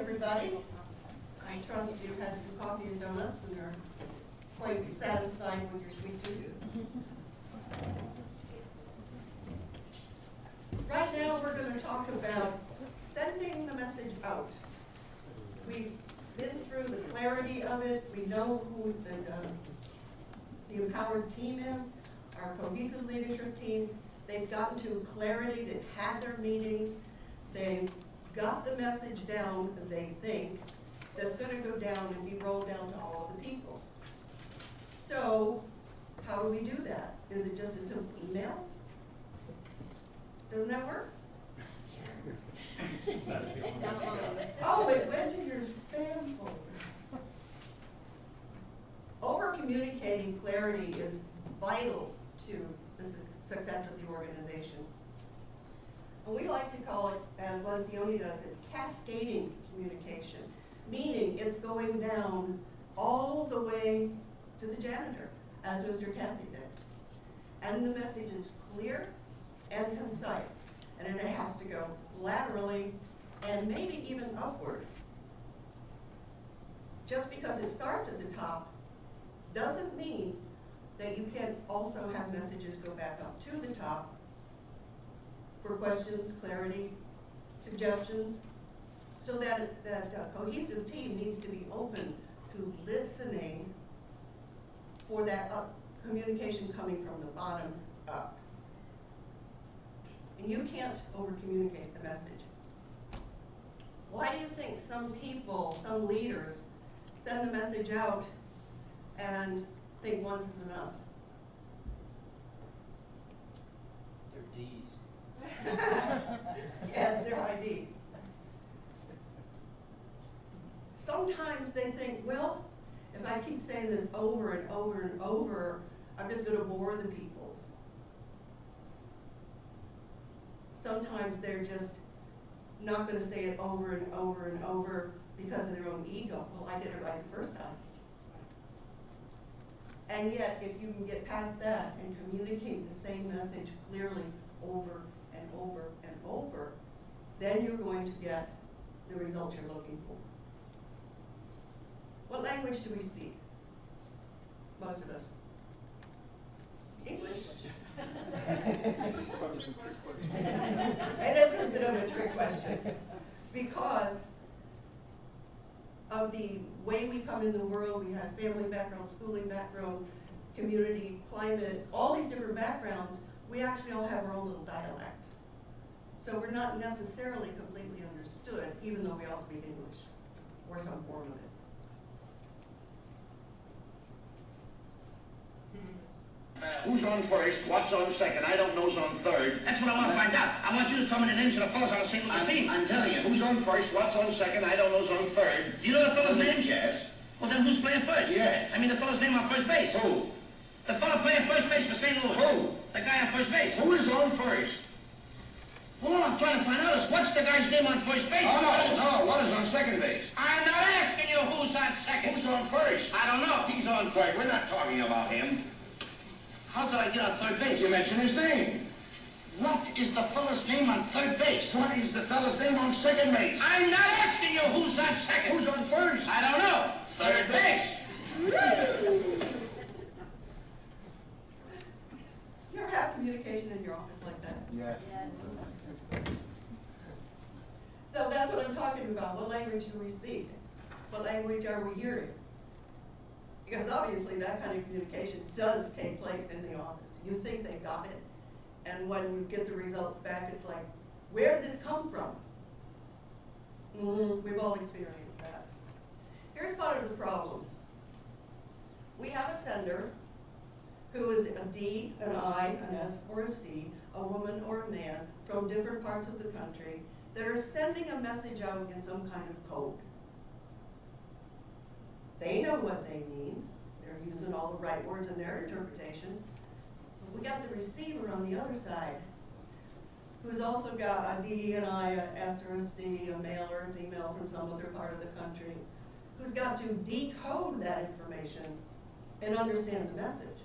everybody. I trust you've had some coffee and donuts and are quite satisfied with your sweet tooth. Right now, we're going to talk about sending the message out. We've been through the clarity of it. We know who the empowered team is, our cohesive leadership team. They've gotten to clarity. They've had their meetings. They've got the message down, they think, that's going to go down and be rolled down to all of the people. So, how do we do that? Is it just a simple email? Doesn't that work? Oh, it went to your spam folder. Over-communicating clarity is vital to the success of the organization. And we like to call it, as Lencioni does, it's cascading communication, meaning it's going down all the way to the janitor, as Mr. Cathy did. And the message is clear and concise, and it has to go laterally and maybe even upward. Just because it starts at the top doesn't mean that you can't also have messages go back up to the top for questions, clarity, suggestions, so that cohesive team needs to be open to listening for that communication coming from the bottom up. And you can't over-communicate the message. Why do you think some people, some leaders, send the message out and think once is enough? They're D's. Yes, they're IDs. Sometimes they think, well, if I keep saying this over and over and over, I'm just going to bore the people. Sometimes they're just not going to say it over and over and over because of their own ego. Well, I did it right the first time. And yet, if you can get past that and communicate the same message clearly over and over and over, then you're going to get the results you're looking for. What language do we speak? Most of us. English. It is a bit of a trick question because of the way we come in the world. We have family background, schooling background, community, climate, all these different backgrounds. We actually all have our own little dialect. So we're not necessarily completely understood, even though we all speak English or some form of it. Who's on first? What's on second? I don't know's on third. That's what I want to find out. I want you to tell me the names of the fellows on the single team. I'm telling you, who's on first? What's on second? I don't know's on third. Do you know the fellow's name? Yes. Well, then who's playing first? Yes. I mean the fellow's name on first base. Who? The fellow playing first base for St. Louis. Who? The guy on first base. Who is on first? Well, all I'm trying to find out is what's the guy's name on first base? Oh, no. What is on second base? I'm not asking you who's on second. Who's on first? I don't know. He's on third. We're not talking about him. How did I get on third base? You mention his name. What is the fellow's name on third base? What is the fellow's name on second base? I'm not asking you who's on second. Who's on first? I don't know. Third base. You ever have communication in your office like that? Yes. So that's what I'm talking about. What language do we speak? What language are we hearing? Because obviously that kind of communication does take place in the office. You think they got it, and when you get the results back, it's like, where did this come from? We've all experienced that. Here's part of the problem. We have a sender who is a D, an I, an S, or a C, a woman or a man from different parts of the country that are sending a message out in some kind of code. They know what they mean. They're using all the right words in their interpretation. But we got the receiver on the other side who's also got a D, an I, a S, or a C, a male or a female from some other part of the country, who's got to decode that information and understand the message.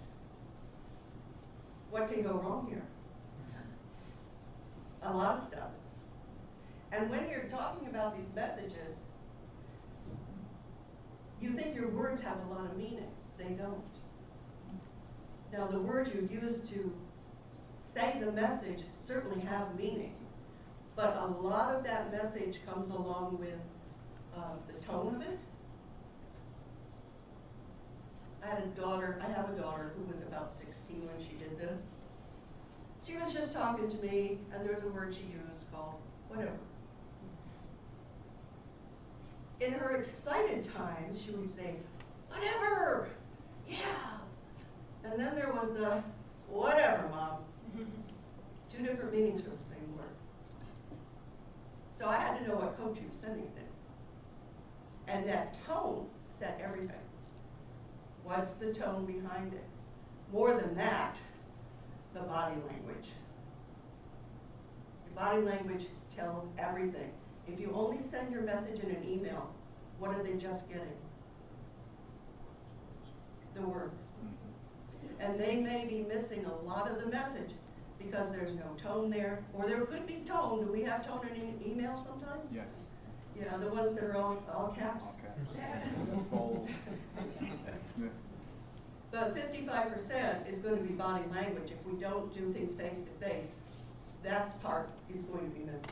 What can go wrong here? A lot of stuff. And when you're talking about these messages, You think your words have a lot of meaning. They don't. Now, the words you use to say the message certainly have meaning, but a lot of that message comes along with the tone of it. I have a daughter who was about 16 when she did this. She was just talking to me, and there's a word she used called whatever. In her excited times, she would say, whatever, yeah. And then there was the, whatever, Mom. Two different meanings for the same word. So I had to know what code she was sending it in. And that tone said everything. What's the tone behind it? More than that, the body language. Your body language tells everything. If you only send your message in an email, what are they just getting? The words. And they may be missing a lot of the message because there's no tone there, or there could be tone. Do we have tone in email sometimes? Yes. Yeah, the ones that are all caps. Okay. Bold. Yeah. But 55% is going to be body language. If we don't do things face to face, that part is going to be missing.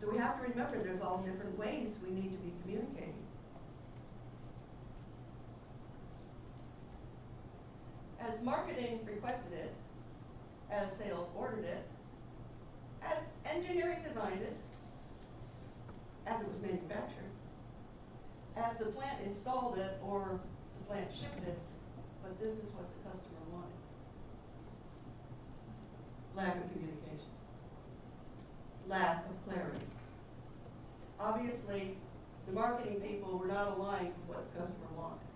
So we have to remember there's all different ways we need to be communicating. As marketing requested it, as sales ordered it, as engineering designed it, as it was manufactured, as the plant installed it or the plant shipped it, but this is what the customer wanted. Lack of communication. Lack of clarity. Obviously, the marketing people were not aligned with what the customer wanted,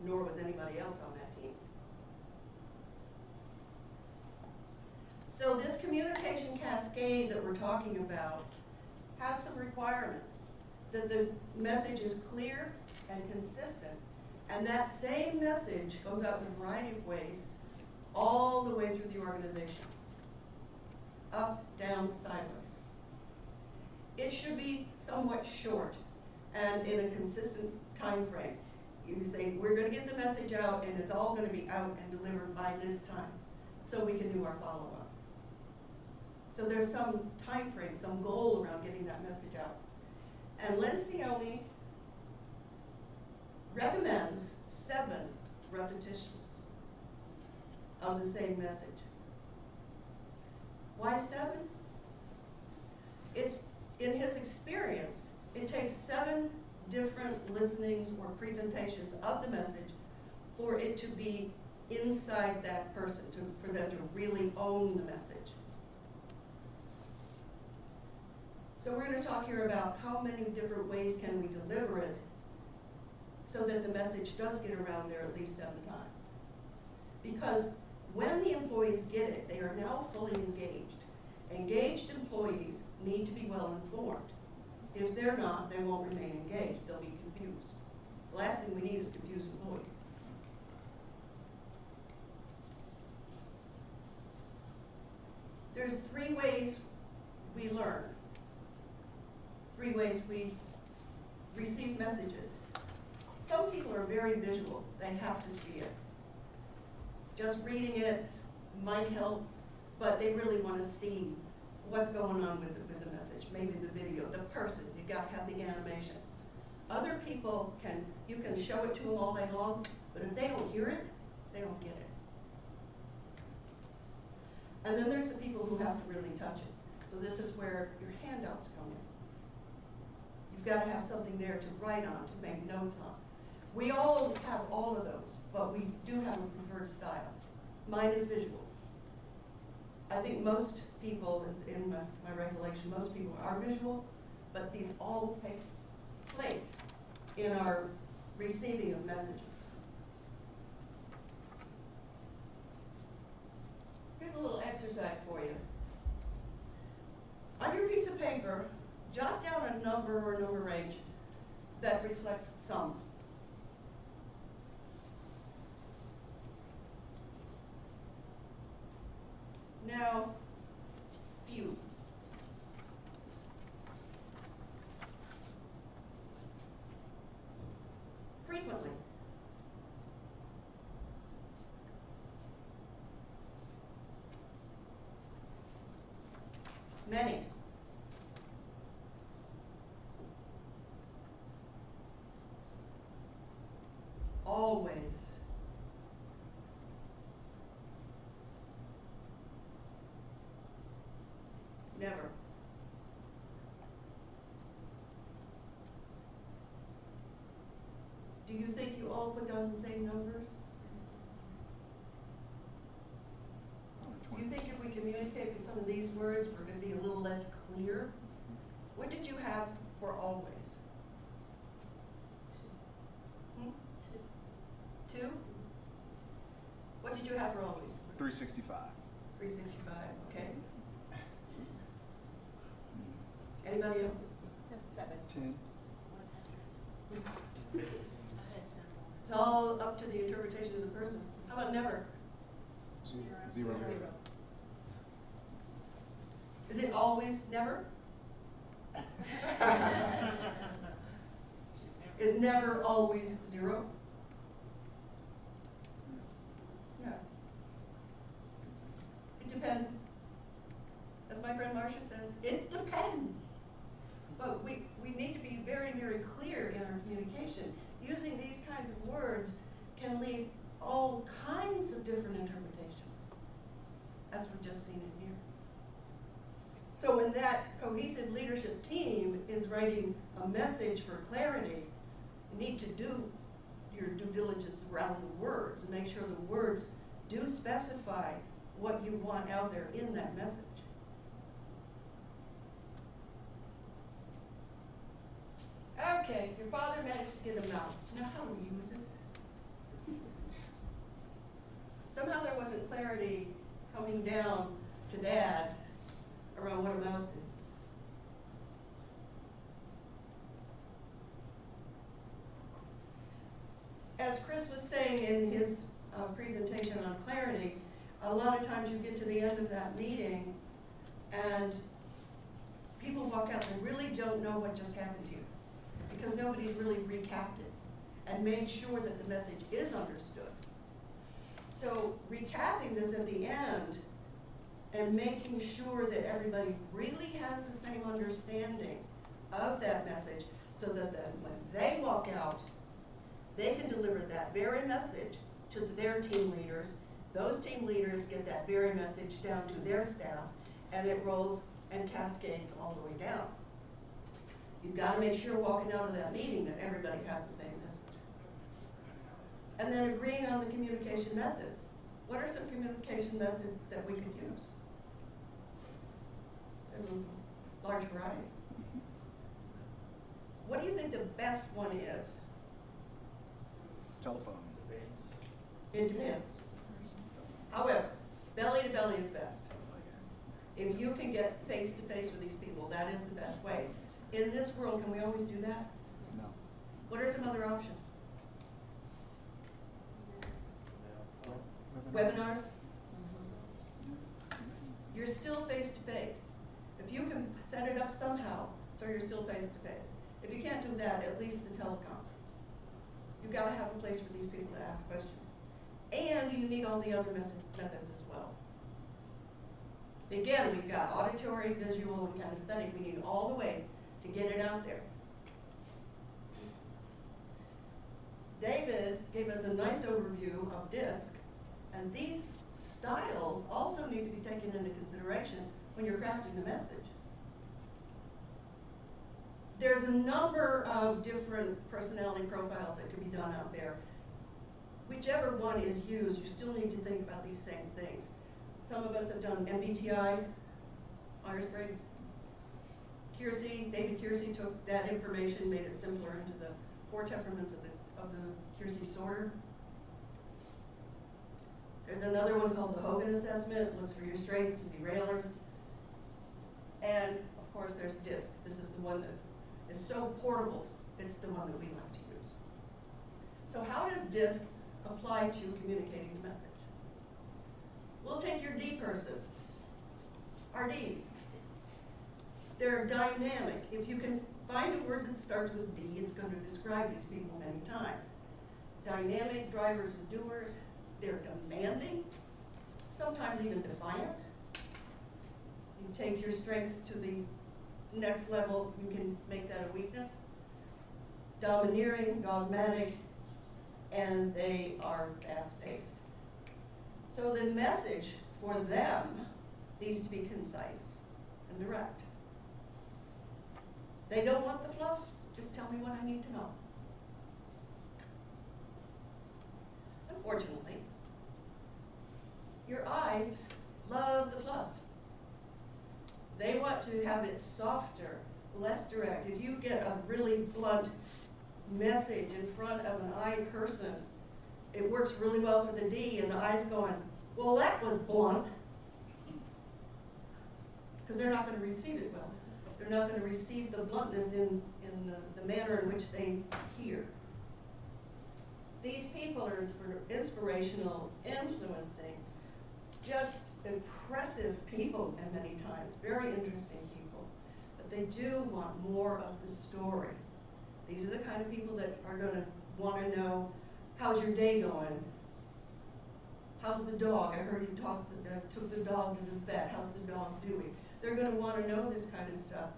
nor was anybody else on that team. So this communication cascade that we're talking about has some requirements. That the message is clear and consistent, and that same message goes out in a variety of ways all the way through the organization. Up, down, sideways. It should be somewhat short and in a consistent time frame. You say, we're going to get the message out, and it's all going to be out and delivered by this time, so we can do our follow-up. So there's some time frame, some goal around getting that message out. And Lencioni recommends 7 repetitions of the same message. Why 7? It's, in his experience, it takes 7 different listenings or presentations of the message for it to be inside that person, for them to really own the message. So we're going to talk here about how many different ways can we deliver it so that the message does get around there at least 7 times. Because when the employees get it, they are now fully engaged. Engaged employees need to be well informed. If they're not, they won't remain engaged. They'll be confused. The last thing we need is confused employees. There's 3 ways we learn. 3 ways we receive messages. Some people are very visual. They have to see it. Just reading it might help, but they really want to see what's going on with the message, maybe the video, the person. You got to have the animation. Other people you can show it to them all day long, but if they don't hear it, they don't get it. And then there's the people who have to really touch it. So this is where your handouts come in. You've got to have something there to write on, to make notes on. We all have all of those, but we do have a preferred style. Mine is visual. I think most people, is in my recollection, most people are visual, but these all take place in our receiving of messages. Here's a little exercise for you. On your piece of paper, jot down a number or number range that reflects some. Now, few. Many. Always. Never. Do you think you all put down the same numbers? Do you think if we communicate with some of these words, we're going to be a little less clear? What did you have for always? Hmm? Two? What did you have for always? 365. 365, okay. Anybody else? Seven. 10. It's all up to the interpretation of the person. How about never? Zero. Is it always never? Is never always zero? Yeah. It depends. As my friend Marcia says, it depends. But we need to be very, very clear in our communication. Using these kinds of words can leave all kinds of different interpretations, as we've just seen in here. So when that cohesive leadership team is writing a message for clarity, you need to do your due diligence around the words and make sure the words do specify what you want out there in that message. Okay, your father managed to get a mouse. Now how do we use it? Somehow there wasn't clarity coming down to Dad around what a mouse is. As Chris was saying in his presentation on clarity, a lot of times you get to the end of that meeting and people walk out and really don't know what just happened here because nobody's really recapped it and made sure that the message is understood. So recapping this at the end and making sure that everybody really has the same understanding of that message so that then when they walk out, they can deliver that very message to their team leaders. Those team leaders get that very message down to their staff, and it rolls and cascades all the way down. You've got to make sure walking out of that meeting that everybody has the same message. And then agreeing on the communication methods. What are some communication methods that we could use? There's a large variety. What do you think the best one is? Telephone. It depends. However, belly to belly is best. If you can get face to face with these people, that is the best way. In this world, can we always do that? No. What are some other options? Webinars? You're still face to face. If you can set it up somehow, so you're still face to face. If you can't do that, at least the teleconference. You've got to have a place for these people to ask questions. And you need all the other methods as well. Again, we've got auditory, visual, and kinesthetic. We need all the ways to get it out there. David gave us a nice overview of DISC, and these styles also need to be taken into consideration when you're crafting the message. There's a number of different personality profiles that can be done out there. Whichever one is used, you still need to think about these same things. Some of us have done MBTI, Myers-Briggs. David Kiersey took that information, made it simpler into the 4 temperaments of the Kiersey sorter. There's another one called the Hogan assessment, looks for your strengths and derailers. And of course there's DISC. This is the one that is so portable, it's the one that we like to use. So how does DISC apply to communicating the message? We'll take your D person, our Ds. They're dynamic. If you can find a word that starts with D, it's going to describe these people many times. Dynamic, drivers and doers. They're demanding, sometimes even defiant. You take your strength to the next level, you can make that a weakness. Domineering, dogmatic, and they are fast-paced. So the message for them needs to be concise and direct. They don't want the fluff, just tell me what I need to know. Unfortunately, your eyes love the fluff. They want to have it softer, less direct. If you get a really blunt message in front of an I person, it works really well for the D, and the I's going, well, that was blunt. Because they're not going to receive it well. They're not going to receive the bluntness in the manner in which they hear. These people are inspirational, influencing, just impressive people, and many times very interesting people. But they do want more of the story. These are the kind of people that are going to want to know, how's your day going? How's the dog? I heard you took the dog to the vet. How's the dog doing? They're going to want to know this kind of stuff.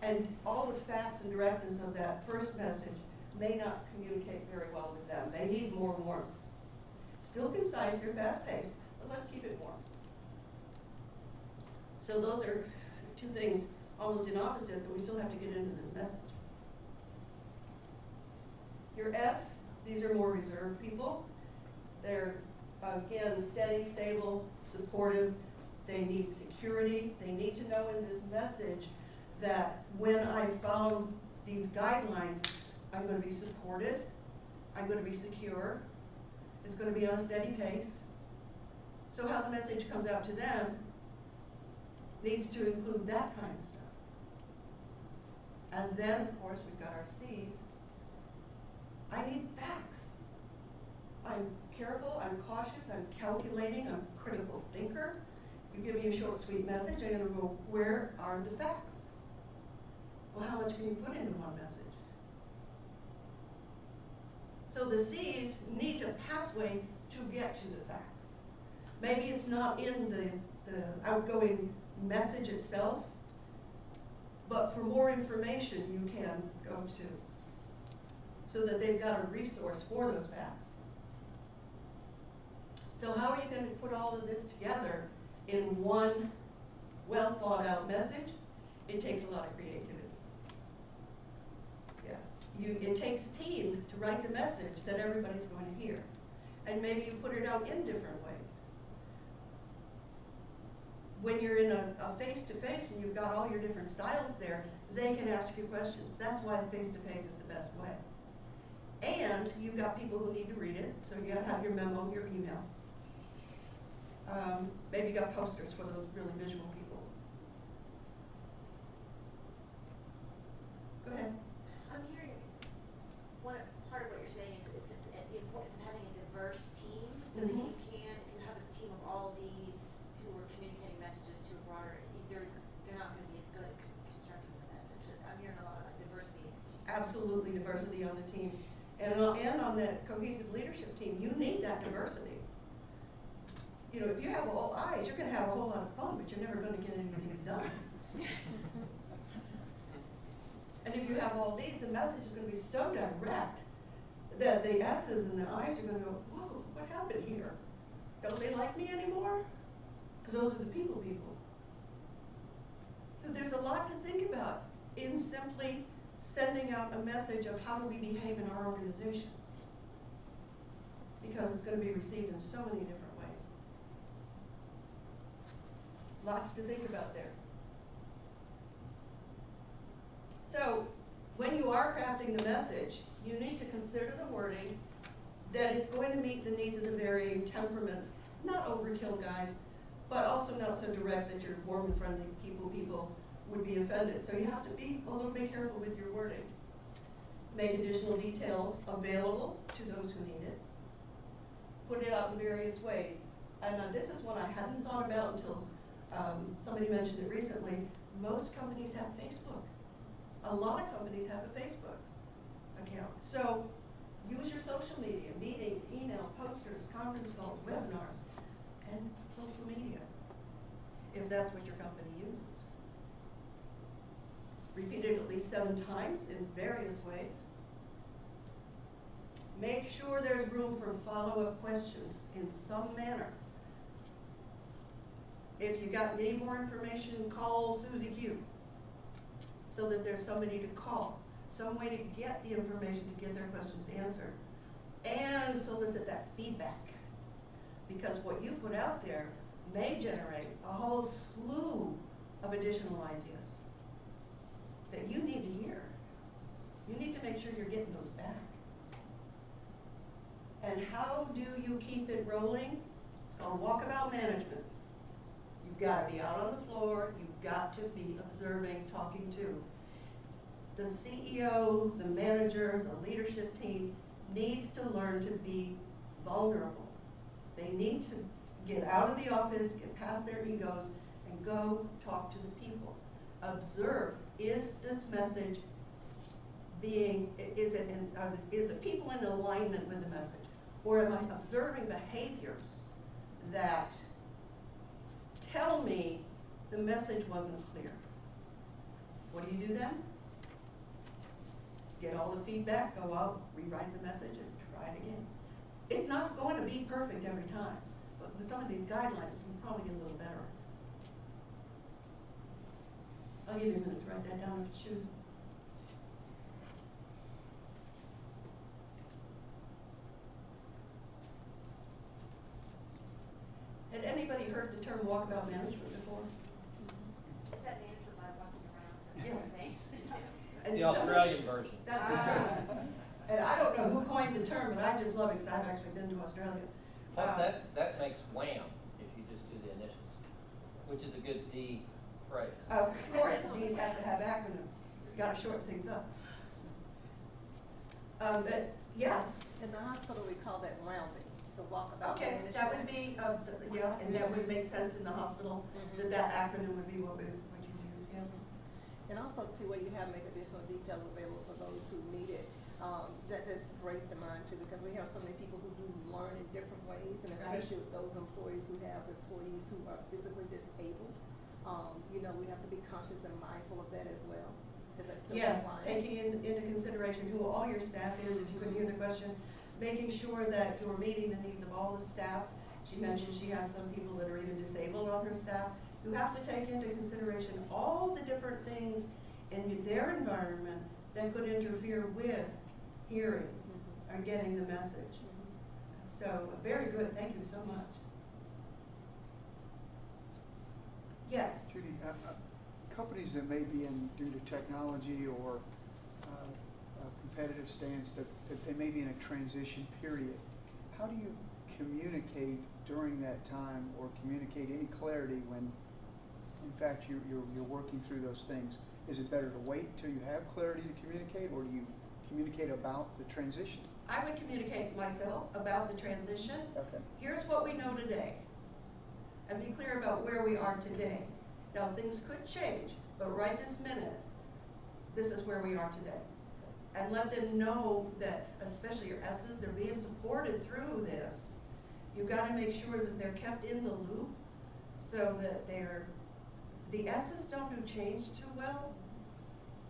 And all the facts and directness of that first message may not communicate very well with them. They need more warmth. Still concise, they're fast-paced, but let's keep it warm. So those are two things almost in opposite, but we still have to get into this message. Your S, these are more reserved people. They're, again, steady, stable, supportive. They need security. They need to know in this message that when I follow these guidelines, I'm going to be supported, I'm going to be secure, it's going to be on a steady pace. So how the message comes out to them needs to include that kind of stuff. And then, of course, we've got our C's. I need facts. I'm careful, I'm cautious, I'm calculating, I'm a critical thinker. You give me a short, sweet message, I'm going to go, where are the facts? Well, how much can you put into one message? So the C's need a pathway to get to the facts. Maybe it's not in the outgoing message itself, but for more information you can go to, so that they've got a resource for those facts. So how are you going to put all of this together in one well thought out message? It takes a lot of creativity. It takes a team to write the message that everybody's going to hear. And maybe you put it out in different ways. When you're in a face-to-face and you've got all your different styles there, they can ask you questions. That's why the face-to-face is the best way. And you've got people who need to read it, so you gotta have your memo, your email. Maybe you got posters for those really visual people. Go ahead. I'm hearing part of what you're saying is the importance of having a diverse team, so that you can, if you have a team of all Ds who are communicating messages to a broader, they're not going to be as good at constructing the message. I'm hearing a lot of diversity. Absolutely diversity on the team. And on that cohesive leadership team, you need that diversity. You know, if you have all eyes, you're going to have a whole lot of fun, but you're never going to get anything done. And if you have all these, the message is going to be so direct that the S's and the I's are going to go, whoa, what happened here? Don't they like me anymore? Because those are the people. So there's a lot to think about in simply sending out a message of how do we behave in our organization. Because it's going to be received in so many different ways. Lots to think about there. So, when you are crafting the message, you need to consider the wording that is going to meet the needs of the varying temperaments. Not overkill, guys, but also not so direct that your warm and friendly people would be offended. So you have to be a little bit careful with your wording. Make additional details available to those who need it. Put it out in various ways. And this is one I hadn't thought about until somebody mentioned it recently. Most companies have Facebook. A lot of companies have a Facebook account. So use your social media, meetings, email, posters, conference calls, webinars, and social media. if that's what your company uses. Repeat it at least 7 times in various ways. Make sure there's room for follow-up questions in some manner. If you got any more information, call Susie Q, so that there's somebody to call, some way to get the information to get their questions answered, and solicit that feedback. Because what you put out there may generate a whole slew of additional ideas that you need to hear. You need to make sure you're getting those back. And how do you keep it rolling? It's called walkabout management. You've got to be out on the floor, you've got to be observing, talking to. The CEO, the manager, the leadership team needs to learn to be vulnerable. They need to get out of the office, get past their egos, and go talk to the people. Observe, is this message is the people in alignment with the message? Or am I observing behaviors that tell me the message wasn't clear? What do you do then? Get all the feedback, go out, rewrite the message, and try it again. It's not going to be perfect every time, but with some of these guidelines, you can probably get a little better. I'll give you a minute to write that down if you choose. Had anybody heard the term walkabout management before? Is that management by walking around? Is that Yes. the thing? And The somebody- Australian version. That's and I don't know who coined the term, but I just love it because I've actually been to Australia. Plus, that makes wham if you just do the initials, which is a good D phrase. Of course, these have to have acronyms. You gotta shorten things up. But yes, In the hospital, we call that rounding, the walkabout okay, management. that would be, yeah, and that would make sense in the hospital, that acronym would be what you use, yeah. And also too, where you have make additional details available for those who need it. That just brings to mind too, because we have so many people who do learn in different ways, and especially with those employees who have employees who are physically disabled. We have to be conscious and mindful of that as well, because that's still Yes, applying. taking into consideration who all your staff is, if you couldn't hear the question, making sure that you're meeting the needs of all the staff. She mentioned she has some people that are even disabled on her staff. You have to take into consideration all the different things in their environment that could interfere with hearing or getting the message. So, very good, thank you so much. Yes? Judy, companies that may be in, due to technology or competitive stance, that they may be in a transition period, how do you communicate during that time or communicate any clarity when, in fact, you're working through those things? Is it better to wait till you have clarity to communicate, or do you communicate about the transition? I would communicate myself about the transition. Okay. Here's what we know today, and be clear about where we are today. Now, things could change, but right this minute, this is where we are today. And let them know that, especially your S's, they're being supported through this. You've got to make sure that they're kept in the loop so that the S's don't do change too well.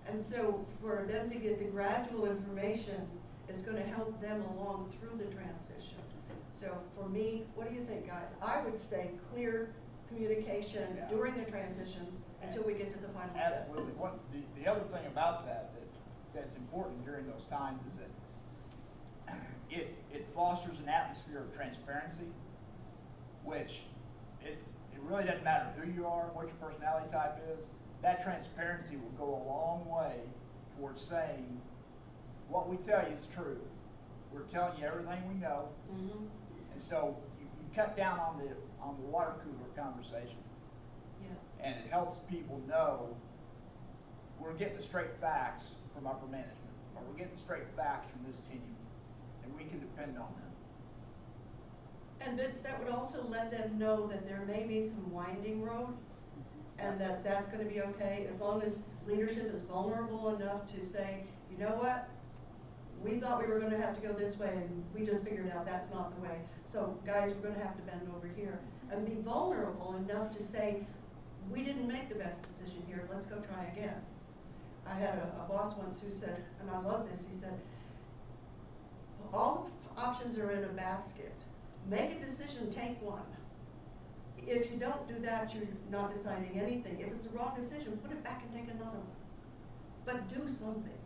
And so for them to get the gradual information is going to help them along through the transition. So for me, what do you think, guys? I would say clear communication Yeah. during the transition until we get to the final step. Absolutely. The other thing about that's important during those times is that it fosters an atmosphere of transparency, which it really doesn't matter who you are, what your personality type is. That transparency will go a long way towards saying what we tell you is true. We're telling you everything we know, and so you cut down on the water cooler conversation. Yes. And it helps people know we're getting the straight facts from upper management, or we're getting the straight facts from this team, and we can depend on them. And Vince, that would also let them know that there may be some winding road, and that's going to be okay, as long as leadership is vulnerable enough to say, you know what, we thought we were going to have to go this way, and we just figured out that's not the way. So guys, we're going to have to bend over here. And be vulnerable enough to say, we didn't make the best decision here, let's go try again. I had a boss once who said, and I love this, he said, all the options are in a basket. Make a decision, take one. If you don't do that, you're not deciding anything. If it's the wrong decision, put it back and take another one. But do something.